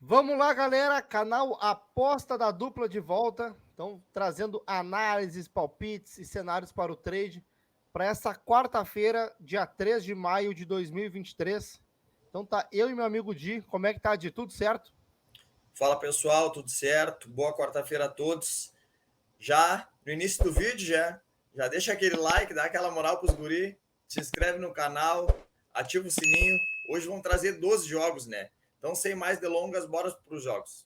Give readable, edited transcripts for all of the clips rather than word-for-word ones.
Vamos lá, galera. Canal Aposta da Dupla de volta. Então, trazendo análises, palpites e cenários para o trade para essa quarta-feira, dia 3 de maio de 2023. Então, tá eu e meu amigo Di. Como é que tá, Di? Tudo certo? Fala pessoal, tudo certo? Boa quarta-feira a todos. Já no início do vídeo, já deixa aquele like, dá aquela moral pros guri, se inscreve no canal, ativa o sininho. Hoje vamos trazer 12 jogos, né? Então, sem mais delongas, bora para os jogos.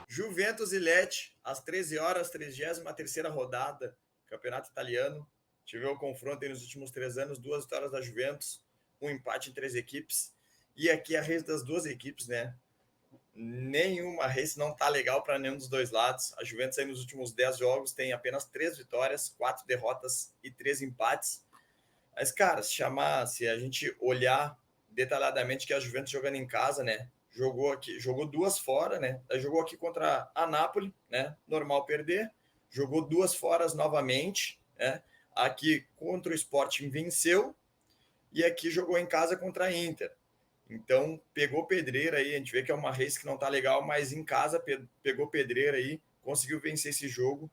Juventus e Lecce, às 13 horas, 33ª rodada, Campeonato Italiano. Tivemos o confronto aí nos últimos 3 anos, 2 vitórias da Juventus, um empate em 3 equipes. E aqui a race das duas equipes, né? Nenhuma race não tá legal para nenhum dos dois lados. A Juventus aí nos últimos 10 jogos tem apenas 3 vitórias, 4 derrotas e 3 empates. Mas, cara, se a gente olhar detalhadamente que a Juventus jogando em casa, né? Jogou 2 fora, né? Jogou aqui contra a Napoli, né? Normal perder. Jogou 2 fora novamente, né? Aqui contra o Sporting venceu e aqui jogou em casa contra a Inter. Então, pegou pedreira aí, a gente vê que é uma race que não tá legal, mas em casa pegou pedreira aí, conseguiu vencer esse jogo.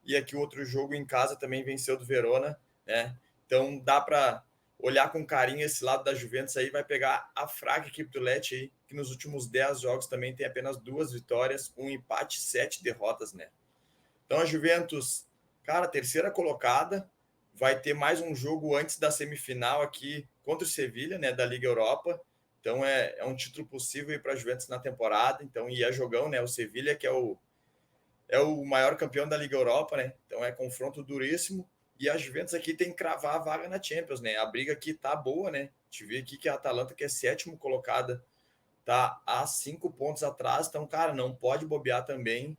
E aqui outro jogo em casa também venceu do Verona, né? Então, dá para olhar com carinho esse lado da Juventus aí, vai pegar a fraca equipe do Lecce aí, que nos últimos 10 jogos também tem apenas 2 vitórias, um empate, 7 derrotas, né? Então, a Juventus, cara, terceira colocada, vai ter mais um jogo antes da semifinal aqui contra o Sevilha, né, da Liga Europa. Então é um título possível para a Juventus na temporada. Então, e é jogão, né? O Sevilha, que é o maior campeão da Liga Europa, né? Então é confronto duríssimo. E a Juventus aqui tem que cravar a vaga na Champions, né? A briga aqui tá boa, né? Te vê aqui que a Atalanta, que é sétimo colocada, tá a 5 pontos atrás. Então, cara, não pode bobear também.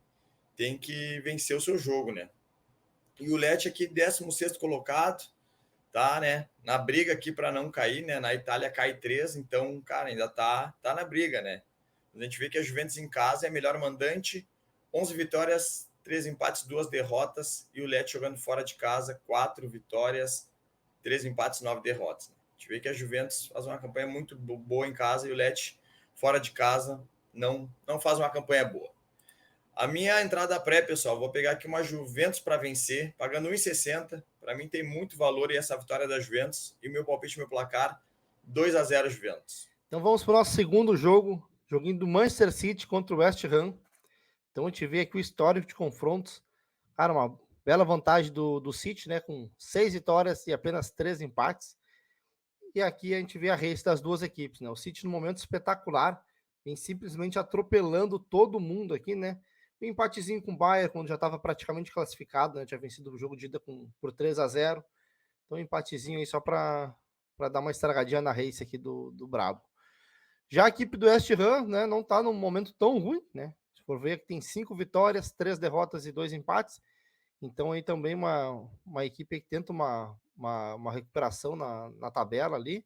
Tem que vencer o seu jogo, né? E o Lecce aqui, 16º colocado, tá, né? Na briga aqui para não cair, né? Na Itália cai 3, então, cara, ainda tá na briga, né? A gente vê que a Juventus em casa é a melhor mandante, 11 vitórias, 3 empates, 2 derrotas, e o Lecce jogando fora de casa, 4 vitórias, 3 empates, 9 derrotas. A gente vê que a Juventus faz uma campanha muito boa em casa e o Lecce fora de casa não faz uma campanha boa. A minha entrada pré, pessoal, vou pegar aqui uma Juventus para vencer, pagando 1,60. Para mim tem muito valor e essa vitória da Juventus. E o meu palpite, meu placar, 2-0 Juventus. Então, vamos para o nosso segundo jogo. Joguinho do Manchester City contra o West Ham. Então, a gente vê aqui o histórico de confrontos. Cara, uma bela vantagem do City, né? Com 6 vitórias e apenas 3 empates. E aqui a gente vê a race das duas equipes, né? O City no momento espetacular, vem simplesmente atropelando todo mundo aqui, né? Um empatezinho com o Bayern, quando já estava praticamente classificado, né? Tinha vencido o jogo de ida por 3-0. Então, um empatezinho aí só para dar uma estragadinha na race aqui do Brabo. Já a equipe do West Ham, né? Não está num momento tão ruim, né? Se for ver que tem 5 vitórias, 3 derrotas e 2 empates. Então, aí também uma equipe que tenta uma recuperação na tabela ali.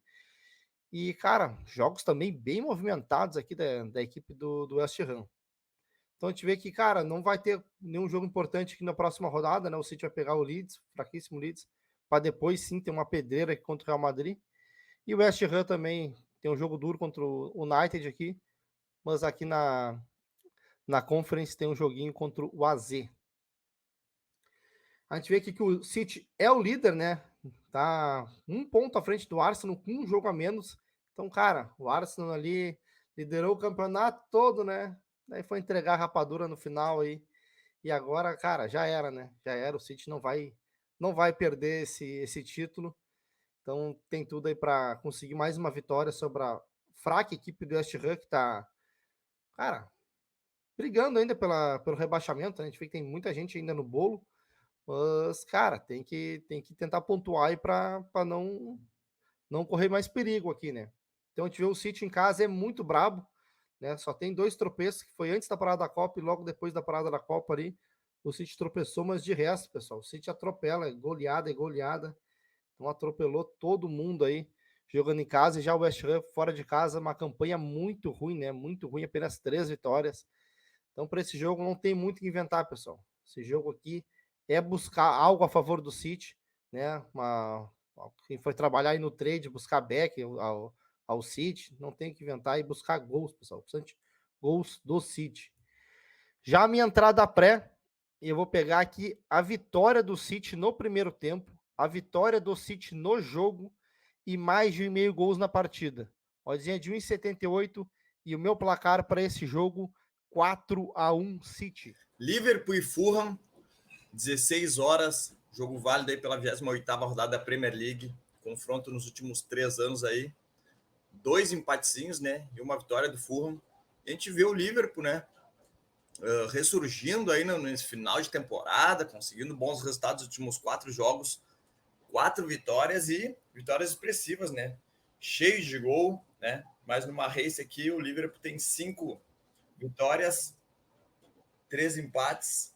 E, cara, jogos também bem movimentados aqui da equipe do West Ham. Então a gente vê que, cara, não vai ter nenhum jogo importante aqui na próxima rodada, né? O City vai pegar o Leeds, fraquíssimo Leeds, para depois sim ter uma pedreira aqui contra o Real Madrid. E o West Ham também tem um jogo duro contra o United aqui, mas aqui na Conference tem um joguinho contra o AZ. A gente vê aqui que o City é o líder, né? Tá um ponto à frente do Arsenal, com um jogo a menos. Então, cara, o Arsenal ali liderou o campeonato todo, né? Daí foi entregar a rapadura no final aí. E agora, cara, já era, né? Já era. O City não vai perder esse título. Então, tem tudo aí para conseguir mais uma vitória sobre a fraca equipe do West Ham, que tá, cara, brigando ainda pelo rebaixamento, né? A gente vê que tem muita gente ainda no bolo. Mas, cara, tem que tentar pontuar aí para não correr mais perigo aqui, né? Então a gente vê o City em casa é muito brabo, né? Só tem 2 tropeços, que foi antes da parada da Copa e logo depois da parada da Copa ali. O City tropeçou, mas de resto, pessoal, o City atropela, é goleada, é goleada. Então atropelou todo mundo aí jogando em casa. E já o West Ham fora de casa, uma campanha muito ruim, né? Muito ruim, apenas 3 vitórias. Então, para esse jogo, não tem muito o que inventar, pessoal. Esse jogo aqui é buscar algo a favor do City, né? Quem foi trabalhar aí no trade, buscar back ao City, não tem que inventar e buscar gols, pessoal. Bastante gols do City. Já a minha entrada pré, eu vou pegar aqui a vitória do City no primeiro tempo, a vitória do City no jogo e mais de 1,5 gols na partida. Oddzinha de 1,78 e o meu placar para esse jogo, 4-1 City. Liverpool e Fulham, 16 horas, jogo válido aí pela 28ª rodada da Premier League, confronto nos últimos 3 anos aí, 2 empatezinhos, né, e uma vitória do Fulham. A gente vê o Liverpool, né, ressurgindo aí nesse final de temporada, conseguindo bons resultados nos últimos 4 jogos, 4 vitórias e vitórias expressivas, né, cheios de gol, né, mas numa race aqui o Liverpool tem 5 vitórias, 3 empates,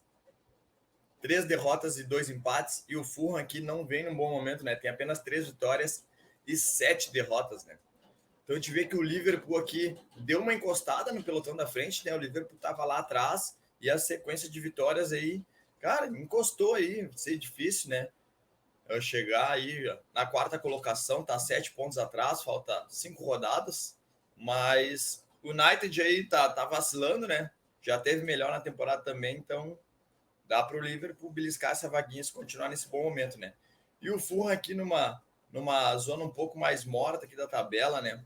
3 derrotas e 2 empates, e o Fulham aqui não vem num bom momento, né? Tem apenas 3 vitórias e 7 derrotas, né? Então a gente vê que o Liverpool aqui deu uma encostada no pelotão da frente, né? O Liverpool estava lá atrás e a sequência de vitórias aí, cara, encostou aí, vai ser difícil, né? Chegar aí na 4ª colocação, tá 7 pontos atrás, falta 5 rodadas, mas o United aí tá vacilando, né? Já teve melhor na temporada também, então dá para o Liverpool beliscar essa vaguinha se continuar nesse bom momento, né? E o Fulham aqui numa zona um pouco mais morta aqui da tabela, né?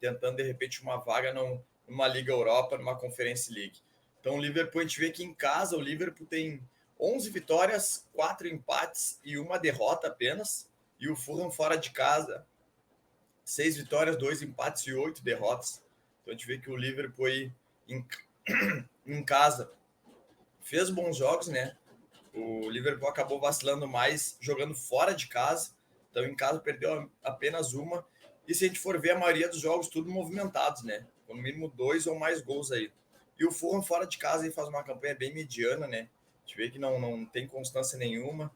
Tentando, de repente, uma vaga numa Liga Europa, numa Conference League. Então, o Liverpool, a gente vê que em casa o Liverpool tem 11 vitórias, 4 empates e 1 derrota apenas. E o Fulham fora de casa, 6 vitórias, 2 empates e 8 derrotas. Então, a gente vê que o Liverpool aí em casa fez bons jogos, né? O Liverpool acabou vacilando mais jogando fora de casa. Então, em casa, perdeu apenas uma. E se a gente for ver, a maioria dos jogos, tudo movimentados, né? Com no mínimo 2 ou mais gols aí. E o Fulham fora de casa aí faz uma campanha bem mediana, né? A gente vê que não tem constância nenhuma.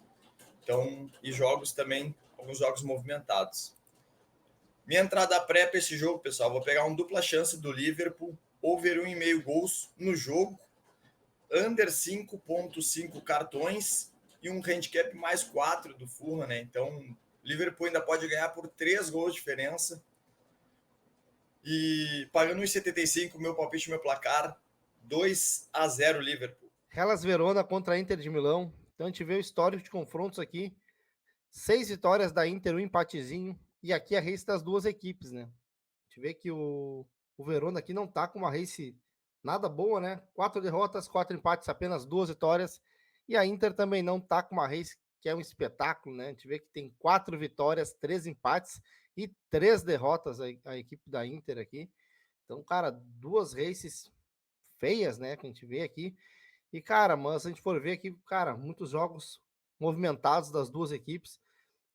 Então, e jogos também, alguns jogos movimentados. Minha entrada pré para esse jogo, pessoal, vou pegar um dupla chance do Liverpool, over 1,5 gols no jogo, under 5,5 cartões e um handicap mais 4 do Fulham, né? Então, Liverpool ainda pode ganhar por 3 gols de diferença. E pagando 1,75, meu palpite, meu placar, 2-0 Liverpool. Hellas Verona contra a Inter de Milão. Então a gente vê o histórico de confrontos aqui. 6 vitórias da Inter, um empatezinho. E aqui a race das duas equipes, né? A gente vê que o Verona aqui não tá com uma race nada boa, né? 4 derrotas, 4 empates, apenas 2 vitórias. E a Inter também não tá com uma race que é um espetáculo, né? A gente vê que tem 4 vitórias, 3 empates e 3 derrotas a equipe da Inter aqui. Então, cara, 2 races feias, né? Que a gente vê aqui. E, cara, mas se a gente for ver aqui, cara, muitos jogos movimentados das duas equipes.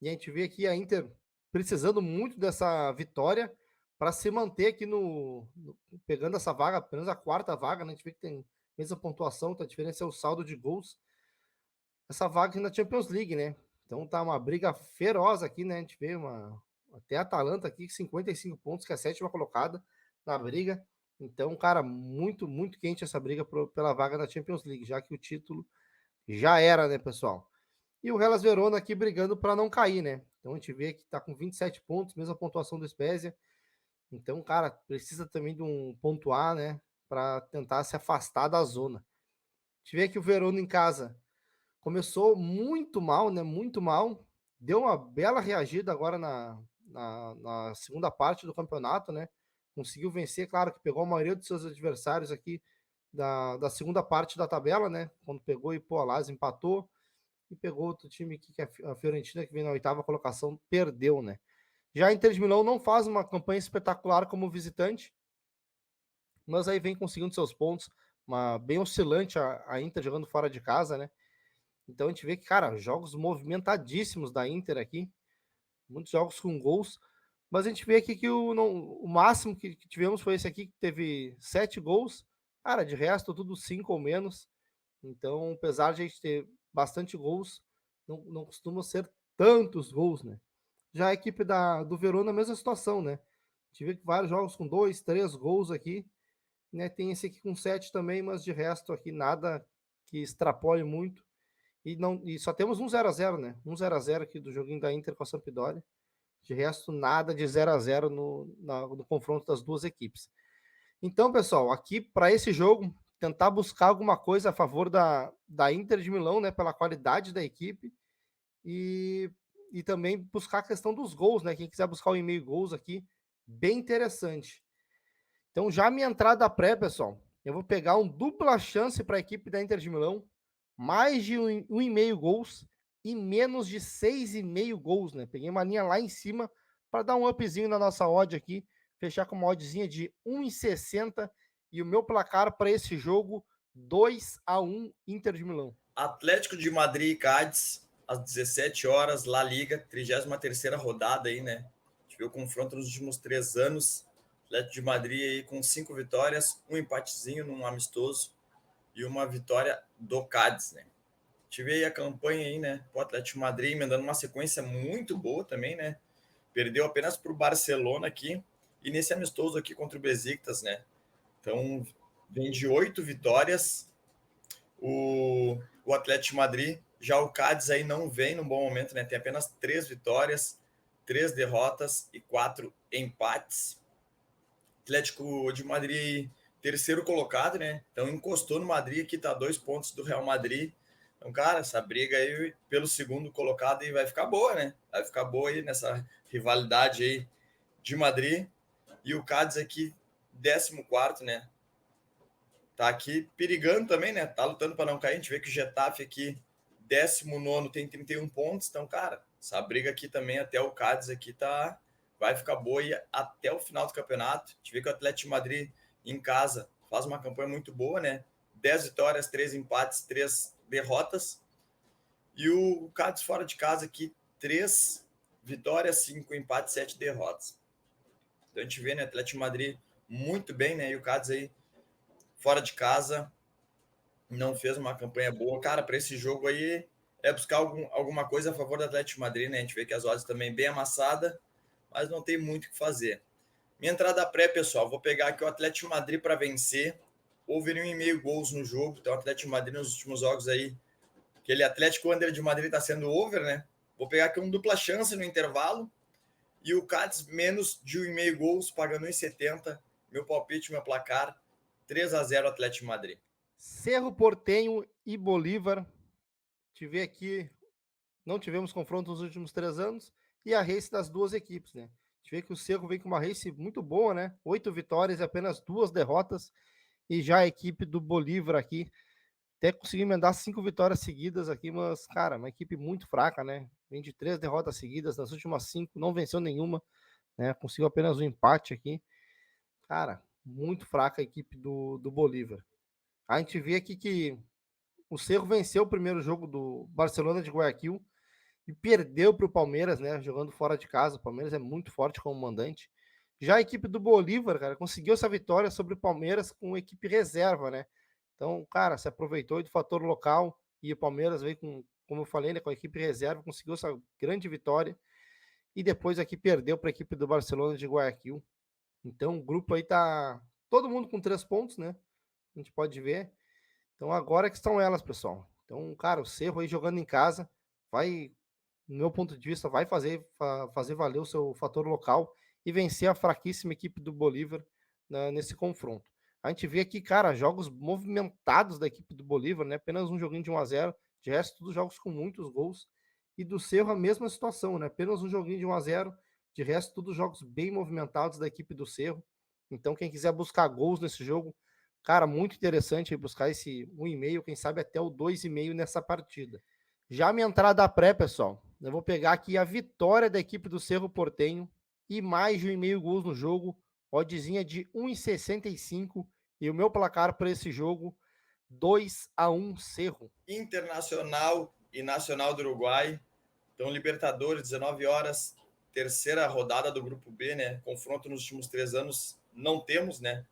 E a gente vê aqui a Inter precisando muito dessa vitória para se manter aqui pegando essa vaga, apenas a 4ª vaga, né? A gente vê que tem mesma pontuação, tá? A diferença é o saldo de gols. Essa vaga aqui na Champions League, né? Então tá uma briga feroz aqui, né? A gente vê até a Atalanta aqui, 55 pontos, que é a 7ª colocada na briga. Então, cara, muito, muito quente essa briga pela vaga da Champions League, já que o título já era, né, pessoal? E o Hellas Verona aqui brigando para não cair, né? Então a gente vê que tá com 27 pontos, mesma pontuação do Spezia. Então, cara, precisa também de um pontuar, né, para tentar se afastar da zona. A gente vê que o Verona em casa começou muito mal, né? Muito mal. Deu uma bela reagida agora na segunda parte do campeonato, né? Conseguiu vencer, claro que pegou a maioria dos seus adversários aqui da segunda parte da tabela, né? Quando pegou e, pô, Lazio empatou e pegou outro time aqui, que é a Fiorentina, que vem na 8ª colocação, perdeu, né? Já a Inter de Milão não faz uma campanha espetacular como visitante, mas aí vem conseguindo seus pontos, bem oscilante a Inter jogando fora de casa, né? Então a gente vê que, cara, jogos movimentadíssimos da Inter aqui, muitos jogos com gols, mas a gente vê aqui que o máximo que tivemos foi esse aqui, que teve 7 gols, cara, de resto tudo 5 ou menos, então apesar de a gente ter bastante gols, não costuma ser tantos gols, né? Já a equipe do Verona, a mesma situação, né? A gente vê que vários jogos com 2, 3 gols aqui, né? Tem esse aqui com 7 também, mas de resto aqui nada que extrapole muito. e só temos um 0x0, né? Um 0x0 aqui do joguinho da Inter com a Sampdoria. De resto, nada de 0x0 no confronto das duas equipes. Então, pessoal, aqui para esse jogo, tentar buscar alguma coisa a favor da Inter de Milão, né? Pela qualidade da equipe e, e também buscar a questão dos gols, né? Quem quiser buscar o e-mail gols aqui, bem interessante. Então, já minha entrada pré, pessoal, eu vou pegar um dupla chance para a equipe da Inter de Milão, mais de 1,5 gols e menos de 6,5 gols, né? Peguei uma linha lá em cima para dar um upzinho na nossa odd aqui, fechar com uma oddzinha de 1,60 e o meu placar para esse jogo 2-1 Inter de Milão. Atlético de Madrid e Cádiz, às 17 horas, La Liga, 33ª rodada aí, né? A gente viu o confronto nos últimos 3 anos. Atlético de Madrid aí com 5 vitórias, um empatezinho num amistoso e uma vitória do Cádiz, né? Tive aí a campanha aí, né? O Atlético de Madrid emendando uma sequência muito boa também, né? Perdeu apenas para o Barcelona aqui e nesse amistoso aqui contra o Besiktas, né? Então, vem de 8 vitórias o Atlético de Madrid. Já o Cádiz aí não vem num bom momento, né? Tem apenas 3 vitórias, 3 derrotas e 4 empates. Atlético de Madrid, terceiro colocado, né? Então encostou no Madrid, aqui tá 2 pontos do Real Madrid. Então, cara, essa briga aí pelo segundo colocado aí vai ficar boa, né? Vai ficar boa aí nessa rivalidade aí de Madrid. E o Cádiz aqui, 14º, né? Tá aqui perigando também, né? Tá lutando para não cair. A gente vê que o Getafe aqui, 19º, tem 31 pontos. Então, cara, essa briga aqui também até o Cádiz aqui tá... vai ficar boa e até o final do campeonato. A gente vê que o Atlético de Madrid em casa faz uma campanha muito boa, né? 10 vitórias, 3 empates, 3 derrotas. E o Cádiz fora de casa aqui, 3 vitórias, 5 empates, 7 derrotas. Então a gente vê, né? Atlético de Madrid muito bem, né? E o Cádiz aí fora de casa não fez uma campanha boa. Cara, para esse jogo aí é buscar alguma coisa a favor do Atlético de Madrid, né? A gente vê que as odds também bem amassada, mas não tem muito o que fazer. Minha entrada pré, pessoal, vou pegar aqui o Atlético de Madrid para vencer. Houve 1,5 gols no jogo, então o Atlético de Madrid nos últimos jogos aí, aquele Atlético Under de Madrid está sendo over, né? Vou pegar aqui um dupla chance no intervalo e o Cádiz menos de 1,5 gols, pagando 1,70. Meu palpite, meu placar, 3-0 Atlético de Madrid. Cerro Porteño e Bolívar. Tive aqui, não tivemos confronto nos últimos 3 anos e a race das duas equipes, né? A gente vê que o Cerro vem com uma race muito boa, né? 8 vitórias e apenas 2 derrotas. E já a equipe do Bolívar aqui até conseguiu emendar 5 vitórias seguidas aqui, mas, cara, uma equipe muito fraca, né? Vem de 3 derrotas seguidas, nas últimas 5 não venceu nenhuma, né? Conseguiu apenas um empate aqui. Cara, muito fraca a equipe do Bolívar. A gente vê aqui que o Cerro venceu o primeiro jogo do Barcelona de Guayaquil e perdeu para o Palmeiras, né? Jogando fora de casa. O Palmeiras é muito forte como mandante. Já a equipe do Bolívar, cara, conseguiu essa vitória sobre o Palmeiras com equipe reserva, né? Então, cara, se aproveitou do fator local e o Palmeiras veio com, como eu falei, né, com a equipe reserva, conseguiu essa grande vitória e depois aqui perdeu para a equipe do Barcelona de Guayaquil. Então, o grupo aí tá todo mundo com 3 pontos, né? A gente pode ver. Então, agora que estão elas, pessoal. Então, cara, o Cerro aí jogando em casa vai, no meu ponto de vista, vai fazer valer o seu fator local e vencer a fraquíssima equipe do Bolívar nesse confronto. A gente vê aqui, cara, jogos movimentados da equipe do Bolívar, né? Apenas um joguinho de 1-0, de resto, todos jogos com muitos gols. E do Cerro, a mesma situação, né? Apenas um joguinho de 1-0, de resto, todos jogos bem movimentados da equipe do Cerro. Então, quem quiser buscar gols nesse jogo, cara, muito interessante buscar esse 1,5, quem sabe até o 2,5 nessa partida. Já minha entrada pré, pessoal, eu vou pegar aqui a vitória da equipe do Cerro Porteño e mais de 1,5 gols no jogo, oddzinha de 1,65 e o meu placar para esse jogo 2-1 Cerro. Internacional e Nacional do Uruguai. Então, Libertadores, 19 horas, terceira rodada do Grupo B, né? Confronto nos últimos 3 anos não temos, né?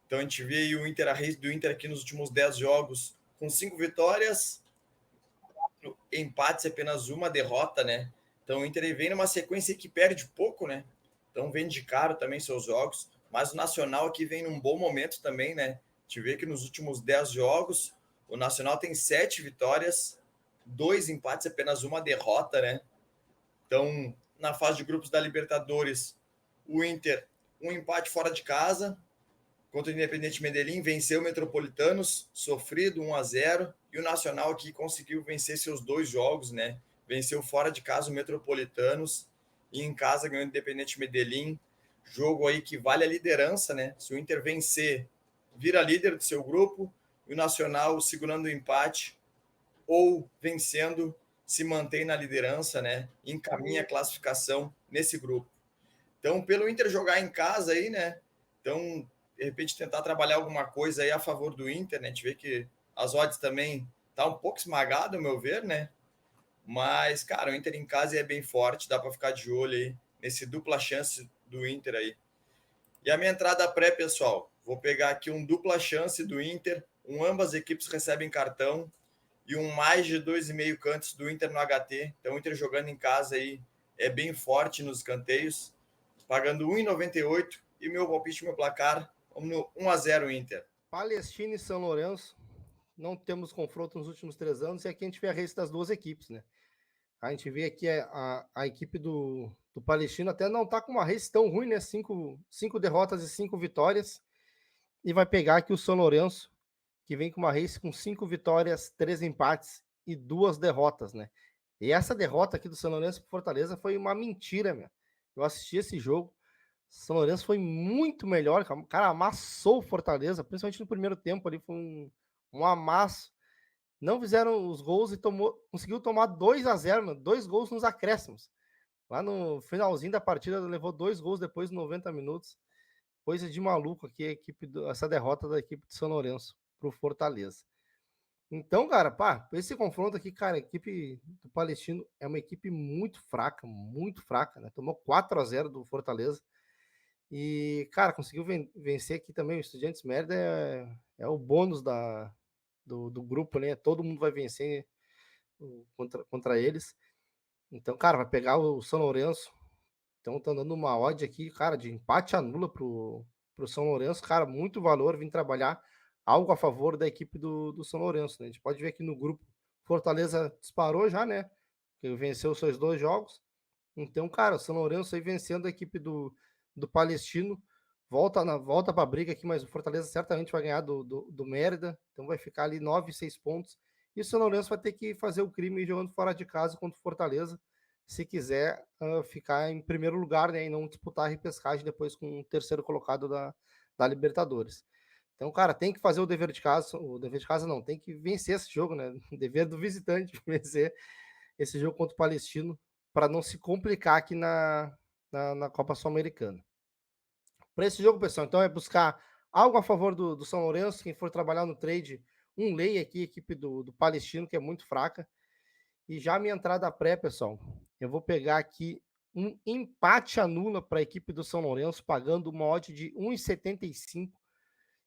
Então, a gente vê aí o Inter, a race do Inter aqui nos últimos 10 jogos, com 5 vitórias, 4 empates e apenas uma derrota, né? Então, o Inter vem numa sequência que perde pouco, né? Então, vem de caro também seus jogos, mas o Nacional aqui vem num bom momento também, né? A gente vê que nos últimos 10 jogos, O Nacional tem 7 vitórias, 2 empates, apenas uma derrota, né? Então, na fase de grupos da Libertadores, o Inter, um empate fora de casa contra o Independiente Medellín, venceu o Metropolitanos, sofrido 1-0, e o Nacional aqui conseguiu vencer seus 2 jogos, né? Venceu fora de casa o Metropolitanos e em casa ganhou o Independiente Medellín. Jogo aí que vale a liderança, né? Se o Inter vencer, vira líder do seu grupo, e o Nacional segurando o empate ou vencendo se mantém na liderança, né? Encaminha a classificação nesse grupo. Então, pelo Inter jogar em casa aí, né? Então, de repente tentar trabalhar alguma coisa aí a favor do Inter, né? A gente vê que as odds também tá um pouco esmagado, ao meu ver, né? Mas, cara, o Inter em casa é bem forte, dá para ficar de olho aí nesse dupla chance do Inter aí. E a minha entrada pré, pessoal, vou pegar aqui um dupla chance do Inter, ambas equipes recebem cartão e um mais de 2,5 cantos do Inter no HT. Então, o Inter jogando em casa aí é bem forte nos escanteios, pagando 1,98 e meu palpite, meu placar, vamos no 1-0 Inter. Palestina e São Lourenço, não temos confronto nos últimos 3 anos, e aqui a gente vê a race das duas equipes, né? A gente vê aqui a equipe do Palestino até não tá com uma race tão ruim, né? 5 derrotas e 5 vitórias. E vai pegar aqui o São Lourenço, que vem com uma race com 5 vitórias, 3 empates e 2 derrotas, né? E essa derrota aqui do São Lourenço pro Fortaleza foi uma mentira, meu. Eu assisti esse jogo. São Lourenço foi muito melhor, cara, amassou o Fortaleza, principalmente no primeiro tempo ali, foi um amasso. Não fizeram os gols e conseguiu tomar 2-0, 2 gols nos acréscimos. Lá no finalzinho da partida, levou 2 gols depois de 90 minutos. Coisa de maluco aqui, essa derrota da equipe de São Lourenço pro Fortaleza. Então, cara, pá, esse confronto aqui, cara, a equipe do Palestino é uma equipe muito fraca, né? Tomou 4-0 do Fortaleza. E, cara, conseguiu vencer aqui também o Estudiantes Mérida, é o bônus do grupo, né? Todo mundo vai vencer contra eles. Então, cara, vai pegar o São Lourenço. Então, tá dando uma odd aqui, cara, de empate anula pro São Lourenço. Cara, muito valor vir trabalhar algo a favor da equipe do São Lourenço, né? A gente pode ver aqui no grupo, Fortaleza disparou já, né? Que venceu os seus 2 jogos. Então, cara, o São Lourenço aí vencendo a equipe do Palestino. Volta para a briga aqui, mas o Fortaleza certamente vai ganhar do Mérida. Então vai ficar ali 9, 6 pontos. E o São Lourenço vai ter que fazer o crime jogando fora de casa contra o Fortaleza, se quiser ficar em primeiro lugar, né, e não disputar a repescagem depois com o terceiro colocado da Libertadores. Então, cara, tem que fazer o dever de casa não, tem que vencer esse jogo, né? O dever do visitante vencer esse jogo contra o Palestino para não se complicar aqui na Copa Sul-Americana. Para esse jogo, pessoal, então é buscar algo a favor do São Lourenço. Quem for trabalhar no trade, um lei aqui, equipe do Palestino, que é muito fraca. E já minha entrada pré, pessoal, eu vou pegar aqui um empate anula para a equipe do São Lourenço, pagando uma odd de 1,75.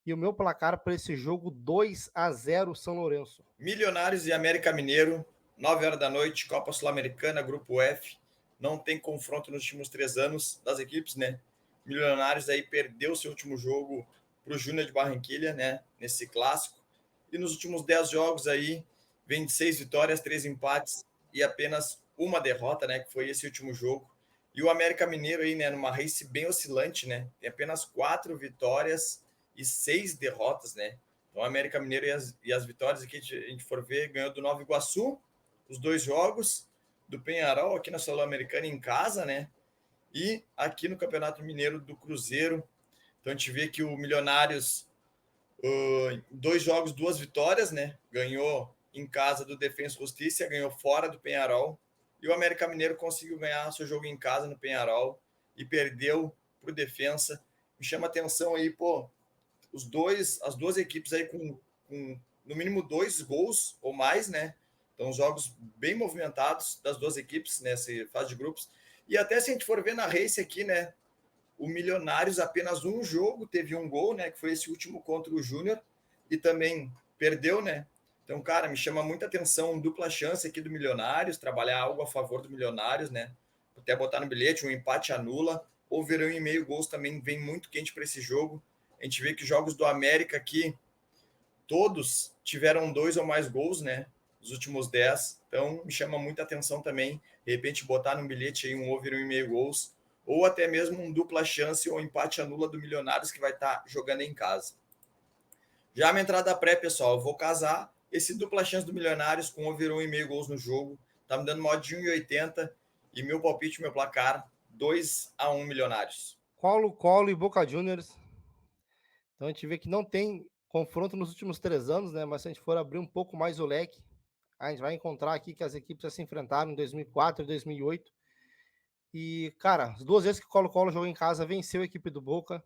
E o meu placar para esse jogo, 2-0 São Lourenço. Milionários e América Mineiro, 9 horas da noite, Copa Sul-Americana, Grupo F. Não tem confronto nos últimos 3 anos das equipes, né? Milionários aí perdeu seu último jogo para o Júnior de Barranquilha, né? Nesse clássico. E nos últimos 10 jogos aí, 26 vitórias, 3 empates e apenas uma derrota, né? Que foi esse último jogo. E o América Mineiro aí, né? Numa race bem oscilante, né? Tem apenas 4 vitórias e 6 derrotas, né? Então, o América Mineiro e as vitórias aqui, a gente for ver, ganhou do Nova Iguaçu, os 2 jogos, do Penharol aqui na Sul-Americana em casa, né? E aqui no Campeonato Mineiro do Cruzeiro. Então, a gente vê que o Milionários, 2 jogos, 2 vitórias, né? Ganhou em casa do Defensa e Justiça, ganhou fora do Penharol. E o América Mineiro conseguiu ganhar seu jogo em casa no Penharol e perdeu para o Defensa. Me chama a atenção aí, pô, as duas equipes aí com no mínimo 2 gols ou mais, né? Então, jogos bem movimentados das duas equipes nessa fase de grupos. E até se a gente for ver na race aqui, né? O Milionários apenas um jogo teve um gol, né? Que foi esse último contra o Júnior e também perdeu, né? Então, cara, me chama muita atenção dupla chance aqui do Milionários, trabalhar algo a favor do Milionários, né? Até botar no bilhete, um empate anula, ou verão e meio gols também vem muito quente para esse jogo. A gente vê que jogos do América aqui, todos tiveram 2 ou mais gols, né? Nos últimos 10. Então, me chama muita atenção também, de repente, botar num bilhete aí um over 1,5 gols, ou até mesmo um dupla chance ou empate anula do Milionários, que vai estar jogando em casa. Já a minha entrada pré, pessoal, eu vou casar esse dupla chance do Milionários com over 1,5 gols no jogo. Tá me dando modo de 1,80 e meu palpite, meu placar, 2-1 Milionários. Colo-Colo e Boca Juniors. Então a gente vê que não tem confronto nos últimos 3 anos, né? Mas se a gente for abrir um pouco mais o leque, a gente vai encontrar aqui que as equipes já se enfrentaram em 2004 e 2008. E, cara, as duas vezes que o Colo-Colo jogou em casa, venceu a equipe do Boca,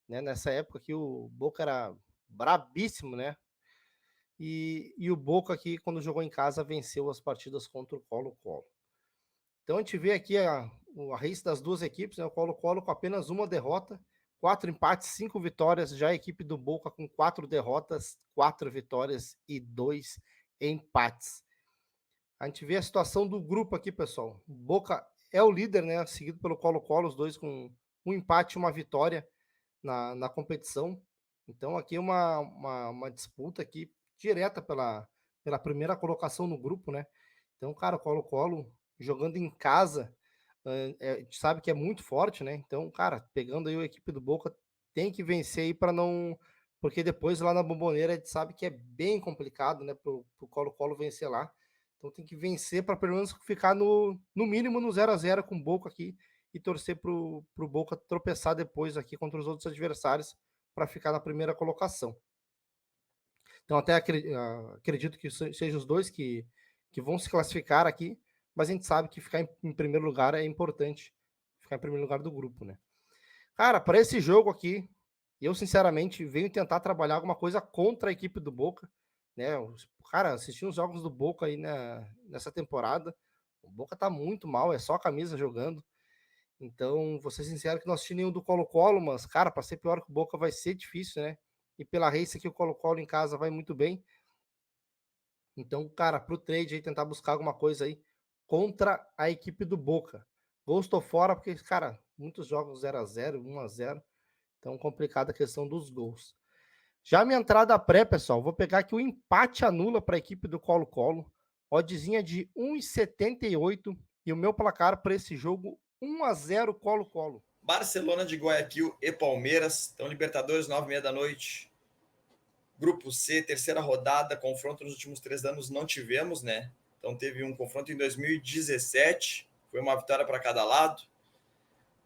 né? Nessa época que o Boca era brabíssimo, né? E o Boca aqui, quando jogou em casa, venceu as partidas contra o Colo-Colo. Então a gente vê aqui a race das duas equipes, né? O Colo-Colo com apenas uma derrota, 4 empates, 5 vitórias. Já a equipe do Boca com 4 derrotas, 4 vitórias e 2 empates. A gente vê a situação do grupo aqui, pessoal. O Boca é o líder, né? Seguido pelo Colo-Colo, os dois com um empate e uma vitória na competição. Então aqui é uma disputa aqui direta pela primeira colocação no grupo, né? Então, cara, o Colo-Colo jogando em casa, a gente sabe que é muito forte, né? Então, cara, pegando aí a equipe do Boca, tem que vencer aí para não. Porque depois lá na Bombonera a gente sabe que é bem complicado, né? Pro Colo-Colo vencer lá. Então tem que vencer para pelo menos ficar no mínimo no 0-0 com o Boca aqui e torcer pro Boca tropeçar depois aqui contra os outros adversários para ficar na primeira colocação. Então até acredito que sejam os dois que vão se classificar aqui, mas a gente sabe que ficar em primeiro lugar é importante, ficar em primeiro lugar do grupo, né? Cara, para esse jogo aqui, eu sinceramente venho tentar trabalhar alguma coisa contra a equipe do Boca, né? Cara, assisti os jogos do Boca aí nessa temporada, o Boca tá muito mal, é só a camisa jogando. Então, vou ser sincero que não assisti nenhum do Colo-Colo, mas, cara, para ser pior que o Boca vai ser difícil, né? E pela race aqui, o Colo-Colo em casa vai muito bem. Então, cara, pro trade aí, tentar buscar alguma coisa aí contra a equipe do Boca. Gol estou fora, porque, cara, muitos jogos 0-0, 1-0. Então, complicada a questão dos gols. Já minha entrada pré, pessoal, vou pegar aqui o empate anula para a equipe do Colo-Colo. Oddzinha de 1,78 e o meu placar para esse jogo 1-0 Colo-Colo. Barcelona de Guayaquil e Palmeiras. Então, Libertadores, 9h30 da noite. Grupo C, terceira rodada. Confronto nos últimos 3 anos não tivemos, né? Então, teve um confronto em 2017. Foi uma vitória para cada lado.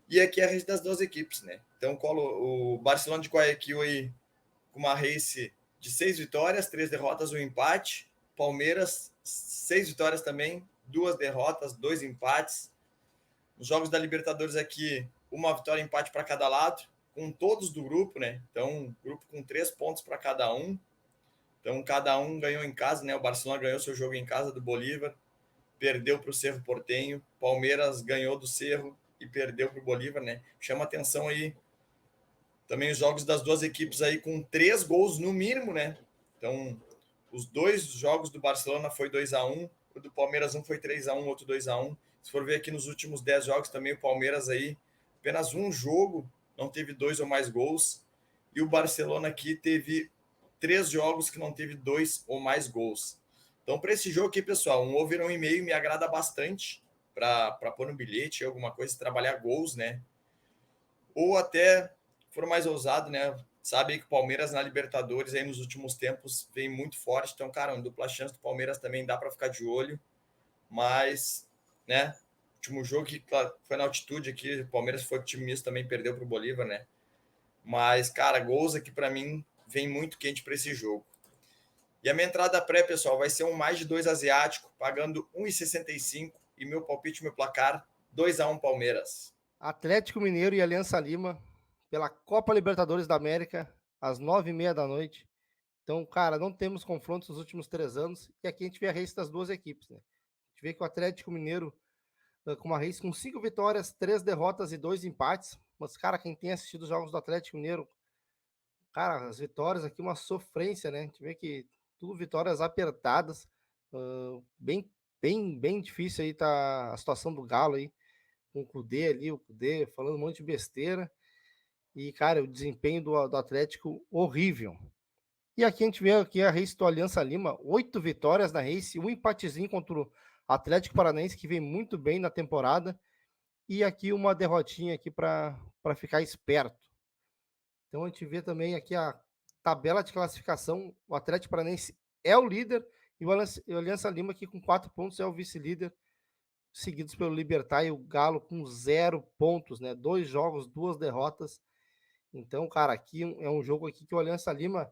E aqui é a race das duas equipes, né? Então, o Barcelona de Guayaquil aí com uma race de 6 vitórias, 3 derrotas, 1 empate. Palmeiras, 6 vitórias também, 2 derrotas, 2 empates. Os jogos da Libertadores aqui, uma vitória e empate para cada lado, com todos do grupo, né? Então, grupo com 3 pontos para cada um. Então, cada um ganhou em casa, né? O Barcelona ganhou seu jogo em casa do Bolívar, perdeu para o Cerro Porteño. Palmeiras ganhou do Cerro e perdeu para o Bolívar, né? Chama atenção aí também os jogos das duas equipes aí com 3 gols no mínimo, né? Então, os 2 jogos do Barcelona foi 2-1, o do Palmeiras um foi 3-1, outro 2-1. Se for ver aqui nos últimos 10 jogos também o Palmeiras aí apenas um jogo não teve 2 ou mais gols e o Barcelona aqui teve 3 jogos que não teve 2 ou mais gols. Então, para esse jogo aqui, pessoal, um over 1,5 me agrada bastante para pôr no bilhete, alguma coisa, trabalhar gols, né? Ou até for mais ousado, né? Sabe que o Palmeiras na Libertadores aí nos últimos tempos vem muito forte, então, cara, uma dupla chance do Palmeiras também dá para ficar de olho, mas, né? Último jogo que foi na altitude aqui, o Palmeiras foi time misto também, perdeu para o Bolívar, né? Mas, cara, gols aqui para mim vem muito quente para esse jogo. E a minha entrada pré, pessoal, vai ser um mais de 2 asiático, pagando 1,65 e meu palpite, meu placar, 2-1 Palmeiras. Atlético Mineiro e Aliança Lima pela Copa Libertadores da América, às 9h30 da noite. Então, cara, não temos confrontos nos últimos 3 anos. E aqui a gente vê a race das duas equipes, né? A gente vê que o Atlético Mineiro, com uma race com 5 vitórias, 3 derrotas e 2 empates. Mas, cara, quem tem assistido os jogos do Atlético Mineiro, cara, as vitórias aqui, uma sofrência, né? A gente vê que tudo vitórias apertadas. Bem difícil aí tá a situação do Galo aí, com o Cudê ali, o Cudê falando um monte de besteira. E, cara, o desempenho do Atlético horrível. E aqui a gente vê aqui a Race do Aliança Lima, 8 vitórias na Race, um empatezinho contra o Atlético Paranaense, que vem muito bem na temporada, e aqui uma derrotinha aqui para ficar esperto. Então a gente vê também aqui a tabela de classificação, o Atlético Paranaense é o líder, e o Aliança Lima aqui com 4 pontos é o vice-líder, seguidos pelo Libertad e o Galo com 0 pontos, né? 2 jogos, 2 derrotas. Então, cara, aqui é um jogo aqui que o Aliança Lima,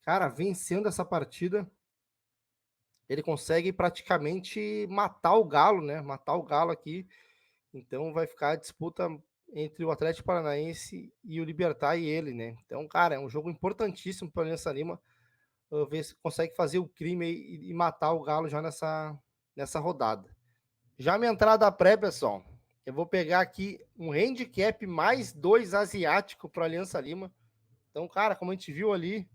cara, vencendo essa partida, ele consegue praticamente matar o Galo, né? Matar o Galo aqui. Então vai ficar a disputa entre o Atlético Paranaense e o Libertad e ele, né? Então, cara, é um jogo importantíssimo para o Aliança Lima ver se consegue fazer o crime e matar o Galo já nessa rodada. Já minha entrada pré, pessoal, eu vou pegar aqui um handicap mais 2 asiático para Aliança Lima. Então, cara, como a gente viu ali,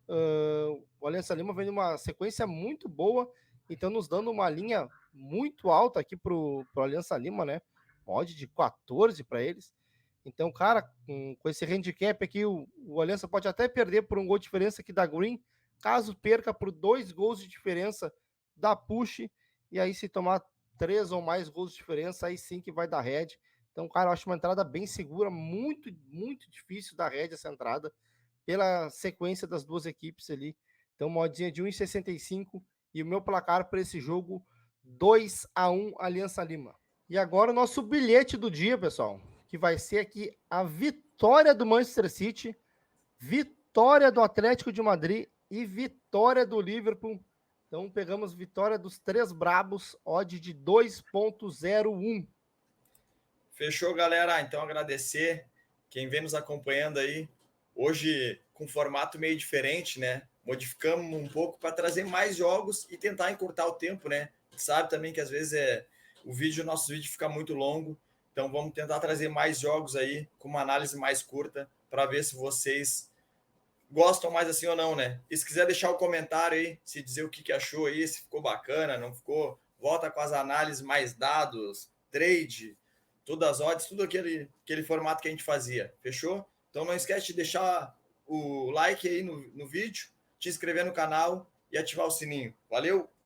o Aliança Lima vem numa sequência muito boa, então nos dando uma linha muito alta aqui pro Aliança Lima, né? Odd de 14 para eles. Então, cara, com esse handicap aqui, o Aliança pode até perder por um gol de diferença aqui da Green, caso perca por 2 gols de diferença da Push, e aí se tomar 3 ou mais gols de diferença, aí sim que vai dar Red. Então, cara, eu acho uma entrada bem segura, muito, muito difícil da Red essa entrada, pela sequência das duas equipes ali. Então, modinha de 1,65 e o meu placar para esse jogo 2-1 Aliança Lima. E agora o nosso bilhete do dia, pessoal, que vai ser aqui a vitória do Manchester City, vitória do Atlético de Madrid e vitória do Liverpool. Então pegamos vitória dos três brabos, odd de 2.01. Fechou, galera. Então agradecer quem vem nos acompanhando aí. Hoje com formato meio diferente, né? Modificamos um pouco para trazer mais jogos e tentar encurtar o tempo, né? Sabe também que às vezes nosso vídeo fica muito longo. Então vamos tentar trazer mais jogos aí com uma análise mais curta para ver se vocês gostam mais assim ou não, né? E se quiser deixar o comentário aí, se dizer o que achou aí, se ficou bacana, não ficou, volta com as análises, mais dados, trade, todas as odds, tudo aquele formato que a gente fazia. Fechou? Então não esquece de deixar o like aí no vídeo, te inscrever no canal e ativar o sininho. Valeu!